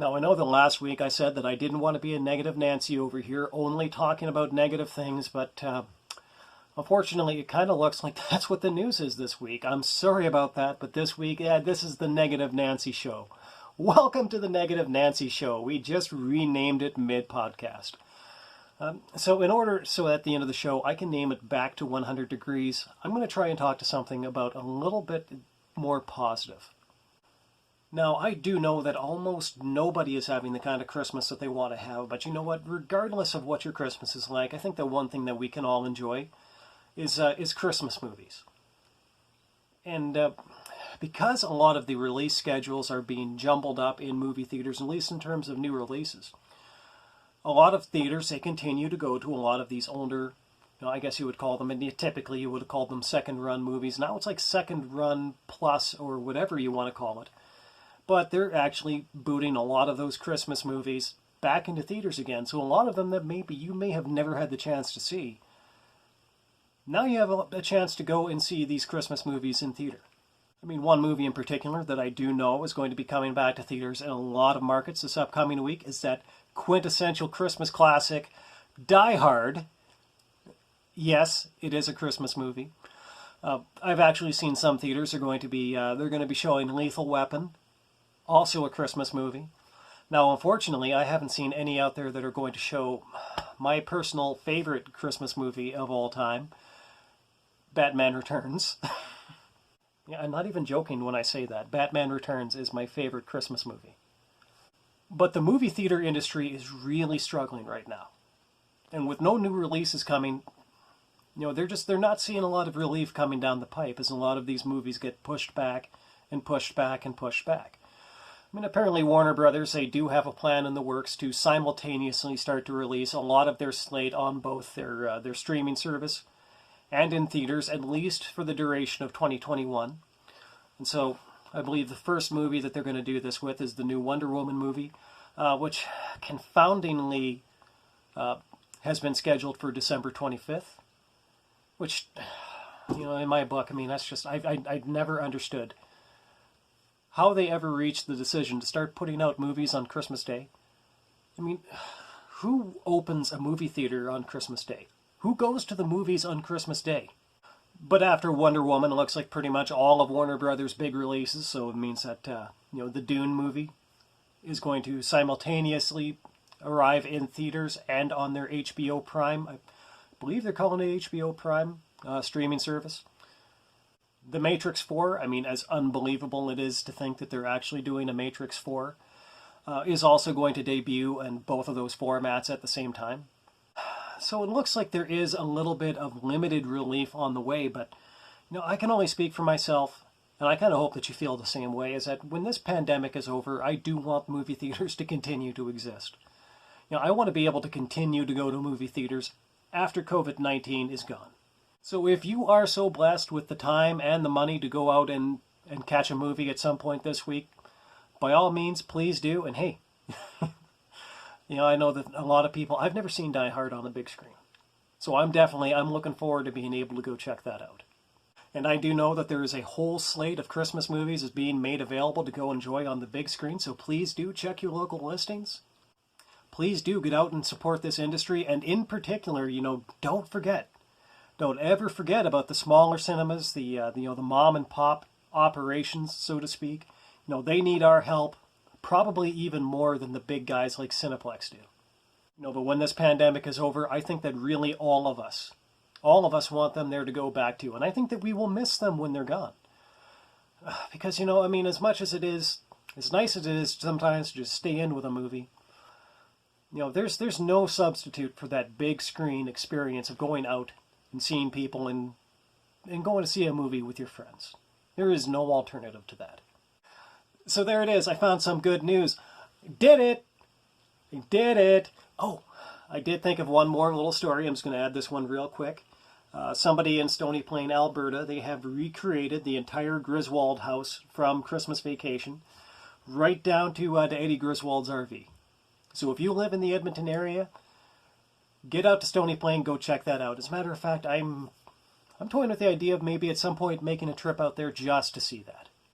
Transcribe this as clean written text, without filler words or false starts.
Now, I know that last week I said that I didn't want to be a negative Nancy over here, only talking about negative things, but unfortunately, it kind of looks like that's what the news is this week. I'm sorry about that, but this week, this is the Negative Nancy Show. Welcome to the Negative Nancy Show. We just renamed it mid-podcast. So at the end of the show, I can name it back to 100 degrees. I'm going to try and talk to something about a little bit more positive. Now, I do know that almost nobody is having the kind of Christmas that they want to have, but you know what? Regardless of what your Christmas is like, I think the one thing that we can all enjoy is Christmas movies. And because a lot of the release schedules are being jumbled up in movie theaters, at least in terms of new releases, a lot of theaters, they continue to go to a lot of these older, I guess you would call them, and typically you would have called them second-run movies. Now it's like second-run plus or whatever you want to call it. But they're actually booting a lot of those Christmas movies back into theaters again. So a lot of them that maybe you may have never had the chance to see, now you have a chance to go and see these Christmas movies in theater. I mean, one movie in particular that I do know is going to be coming back to theaters in a lot of markets this upcoming week is that quintessential Christmas classic, Die Hard. Yes, it is a Christmas movie. I've actually seen some theaters are going to be they're going to be showing Lethal Weapon, also a Christmas movie. Now, unfortunately, I haven't seen any out there that are going to show my personal favorite Christmas movie of all time, Batman Returns. Yeah, I'm not even joking when I say that. Batman Returns is my favorite Christmas movie. But the movie theater industry is really struggling right now. And with no new releases coming, they're not seeing a lot of relief coming down the pipe as a lot of these movies get pushed back and pushed back and pushed back. I mean, apparently Warner Brothers, they do have a plan in the works to simultaneously start to release a lot of their slate on both their streaming service and in theaters, at least for the duration of 2021. And so I believe the first movie that they're going to do this with is the new Wonder Woman movie, which confoundingly has been scheduled for December 25th, which, in my book, I mean, that's just, I never understood how they ever reached the decision to start putting out movies on Christmas Day. I mean, who opens a movie theater on Christmas Day? Who goes to the movies on Christmas Day? But after Wonder Woman, it looks like pretty much all of Warner Brothers' big releases, so it means that, the Dune movie is going to simultaneously arrive in theaters and on their HBO Prime. I believe they're calling it HBO Prime streaming service. The Matrix 4, I mean, as unbelievable it is to think that they're actually doing a Matrix 4, is also going to debut in both of those formats at the same time. So it looks like there is a little bit of limited relief on the way, but, I can only speak for myself, and I kind of hope that you feel the same way, is that when this pandemic is over, I do want movie theaters to continue to exist. I want to be able to continue to go to movie theaters after COVID-19 is gone. So if you are so blessed with the time and the money to go out and catch a movie at some point this week, by all means, please do. And hey, I know that a lot of people, I've never seen Die Hard on the big screen. So I'm looking forward to being able to go check that out. And I do know that there is a whole slate of Christmas movies is being made available to go enjoy on the big screen. So please do check your local listings. Please do get out and support this industry. And in particular, don't ever forget about the smaller cinemas, the mom and pop operations, so to speak. They need our help probably even more than the big guys like Cineplex do. But when this pandemic is over, I think that really all of us want them there to go back to. And I think that we will miss them when they're gone. Because, as much as it is, as nice as it is sometimes to just stay in with a movie, there's no substitute for that big screen experience of going out and seeing people and going to see a movie with your friends. There is no alternative to that. So there it is. I found some good news. Did it! I did it! Oh, I did think of one more little story. I'm just going to add this one real quick. Somebody in Stony Plain, Alberta, they have recreated the entire Griswold house from Christmas Vacation right down to Eddie Griswold's RV. So if you live in the Edmonton area, get out to Stony Plain, go check that out. As a matter of fact, I'm toying with the idea of maybe at some point making a trip out there just to see that.